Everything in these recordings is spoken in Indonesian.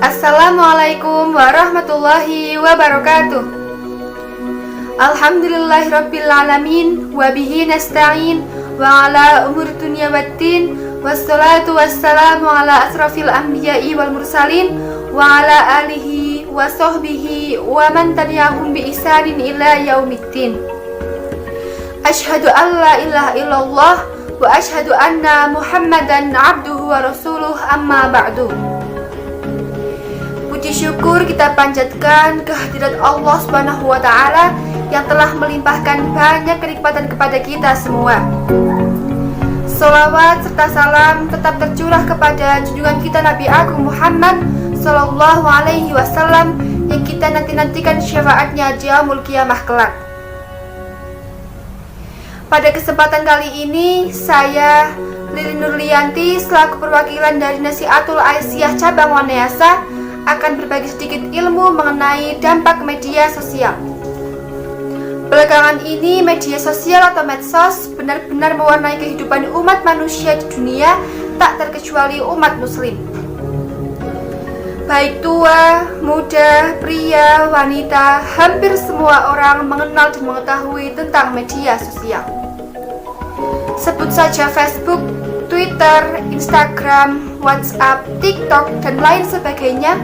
Assalamualaikum warahmatullahi wabarakatuh. Alhamdulillahirrabbilalamin. Wabihi nasta'in. Wa ala umur dunya waddin. Wassalatu wassalamu ala asrafil anbiya'i wal mursalin. Wa ala alihi wa sahbihi wa man tabi'ahum bi ihsanin ila yaumiddin. Ashhadu an la ilaha illallah wa ashhadu anna Muhammadan abduhu wa rasuluh, amma ba'du. Puji syukur kita panjatkan kehadirat Allah Subhanahu wa ta'ala yang telah melimpahkan banyak kenikmatan kepada kita semua. Salawat serta salam tetap tercurah kepada junjungan kita Nabi Agung Muhammad Sallallahu Alaihi Wasallam yang kita nanti-nantikan syafaatnya di yaumul qiyamah kelak. Pada kesempatan kali ini, saya Lili Nurlianti selaku perwakilan dari Nasihatul Aisyah Cabang Wanayasa akan berbagi sedikit ilmu mengenai dampak media sosial. Belakangan ini, media sosial atau medsos benar-benar mewarnai kehidupan umat manusia di dunia, tak terkecuali umat muslim. Baik tua, muda, pria, wanita, hampir semua orang mengenal dan mengetahui tentang media sosial. Sebut saja Facebook, Twitter, Instagram, WhatsApp, TikTok, dan lain sebagainya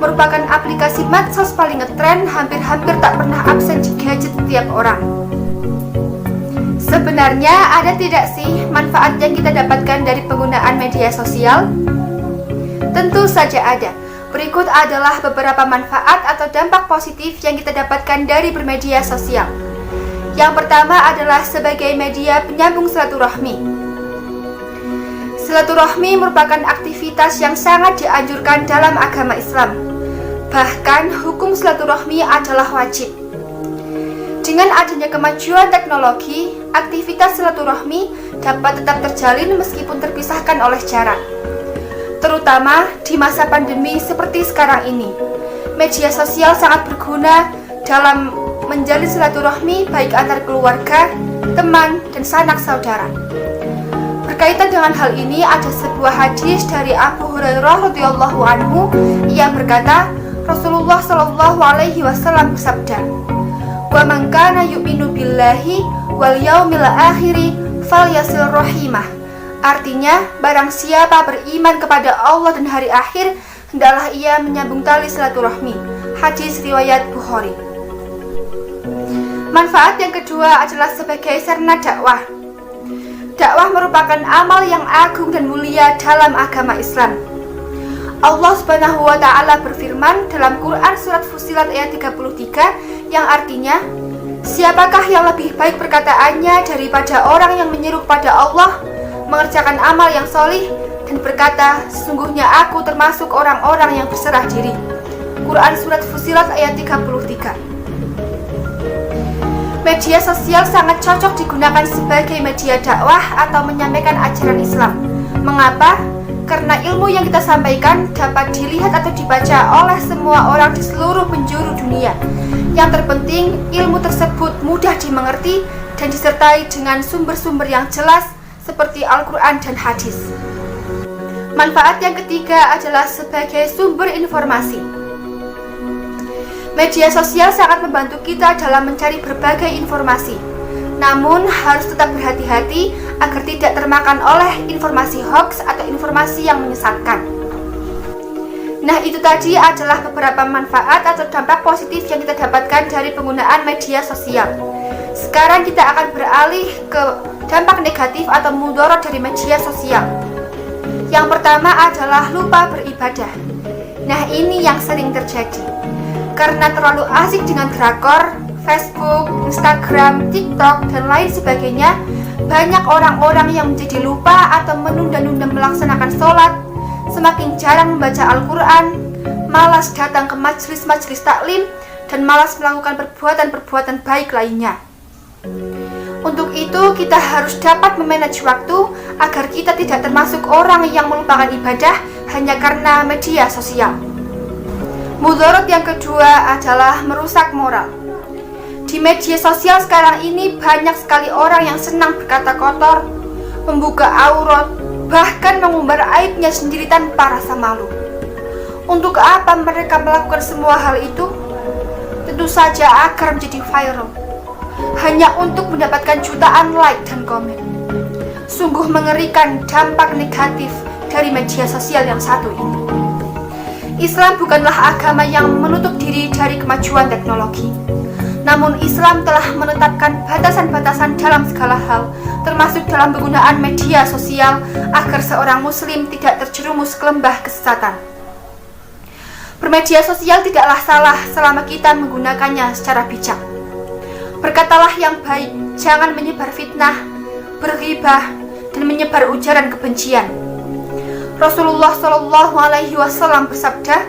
merupakan aplikasi medsos paling ngetren, hampir-hampir tak pernah absen di gadget setiap orang. Sebenarnya ada tidak sih manfaat yang kita dapatkan dari penggunaan media sosial? Tentu saja ada. Berikut adalah beberapa manfaat atau dampak positif yang kita dapatkan dari bermedia sosial. Yang pertama adalah sebagai media penyambung silaturahmi. Silaturahmi merupakan aktivitas yang sangat dianjurkan dalam agama Islam. Bahkan hukum silaturahmi adalah wajib. Dengan adanya kemajuan teknologi, aktivitas silaturahmi dapat tetap terjalin meskipun terpisahkan oleh jarak. Terutama di masa pandemi seperti sekarang ini, media sosial sangat berguna dalam menjalin silaturahmi baik antar keluarga, teman, dan sanak saudara. Berkaitan dengan hal ini, ada sebuah hadis dari Abu Hurairah radhiyallahu anhu yang berkata, Rasulullah Shallallahu Alaihi Wasallam bersabda, "Wa man kana yu'minu billahi wal yaumil akhiri falyasil rahimah." Artinya, barang siapa beriman kepada Allah dan hari akhir, hendaklah ia menyambung tali silaturahmi. Hadis riwayat Bukhari. Manfaat yang kedua adalah sebagai sarana dakwah. Dakwah merupakan amal yang agung dan mulia dalam agama Islam. Allah Subhanahu wa ta'ala berfirman dalam Quran surat Fussilat ayat 33 yang artinya, siapakah yang lebih baik perkataannya daripada orang yang menyeru kepada Allah, mengerjakan amal yang solih dan berkata, sesungguhnya aku termasuk orang-orang yang berserah diri. Quran surat Fussilat ayat 33. Media sosial sangat cocok digunakan sebagai media dakwah atau menyampaikan ajaran Islam. Mengapa? Karena ilmu yang kita sampaikan dapat dilihat atau dibaca oleh semua orang di seluruh penjuru dunia. Yang terpenting, ilmu tersebut mudah dimengerti dan disertai dengan sumber-sumber yang jelas seperti Al-Quran dan hadis. Manfaat yang ketiga adalah sebagai sumber informasi. Media sosial sangat membantu kita dalam mencari berbagai informasi. Namun harus tetap berhati-hati agar tidak termakan oleh informasi hoax atau informasi yang menyesatkan. Nah, itu tadi adalah beberapa manfaat atau dampak positif yang kita dapatkan dari penggunaan media sosial. Sekarang kita akan beralih ke dampak negatif atau mudorot dari media sosial. Yang pertama adalah lupa beribadah. Nah, ini yang sering terjadi. Karena terlalu asik dengan drakor, Facebook, Instagram, TikTok, dan lain sebagainya, banyak orang-orang yang menjadi lupa atau menunda-nunda melaksanakan sholat, semakin jarang membaca Al-Quran, malas datang ke majelis-majelis taklim, dan malas melakukan perbuatan-perbuatan baik lainnya. Untuk itu, kita harus dapat memanage waktu agar kita tidak termasuk orang yang melupakan ibadah hanya karena media sosial. Mudorot yang kedua adalah merusak moral. Di media sosial sekarang ini banyak sekali orang yang senang berkata kotor, membuka aurat, bahkan mengumbar aibnya sendiri tanpa rasa malu. Untuk apa mereka melakukan semua hal itu? Tentu saja agar menjadi viral, hanya untuk mendapatkan jutaan like dan komen. Sungguh mengerikan dampak negatif dari media sosial yang satu ini. Islam bukanlah agama yang menutup diri dari kemajuan teknologi. Namun Islam telah menetapkan batasan-batasan dalam segala hal, termasuk dalam penggunaan media sosial agar seorang muslim tidak terjerumus ke lembah kesesatan. Bermedia sosial tidaklah salah selama kita menggunakannya secara bijak. Berkatalah yang baik, jangan menyebar fitnah, berghibah, dan menyebar ujaran kebencian. Rasulullah SAW bersabda,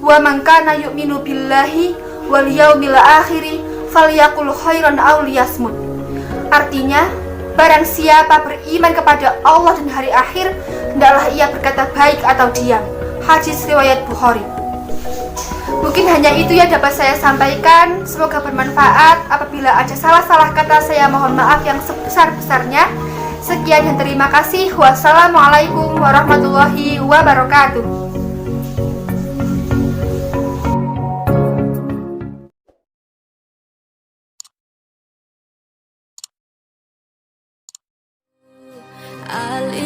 "Wa man kana yu'minu billahi wal yaumil akhir falyaqul khairan aw liyasmut." Artinya, barang siapa beriman kepada Allah dan hari akhir, hendaklah ia berkata baik atau diam. Hadis riwayat Bukhari. Mungkin hanya itu yang dapat saya sampaikan. Semoga bermanfaat. Apabila ada salah-salah kata, saya mohon maaf yang sebesar-besarnya. Sekian dan terima kasih. Wassalamualaikum warahmatullahi wabarakatuh. I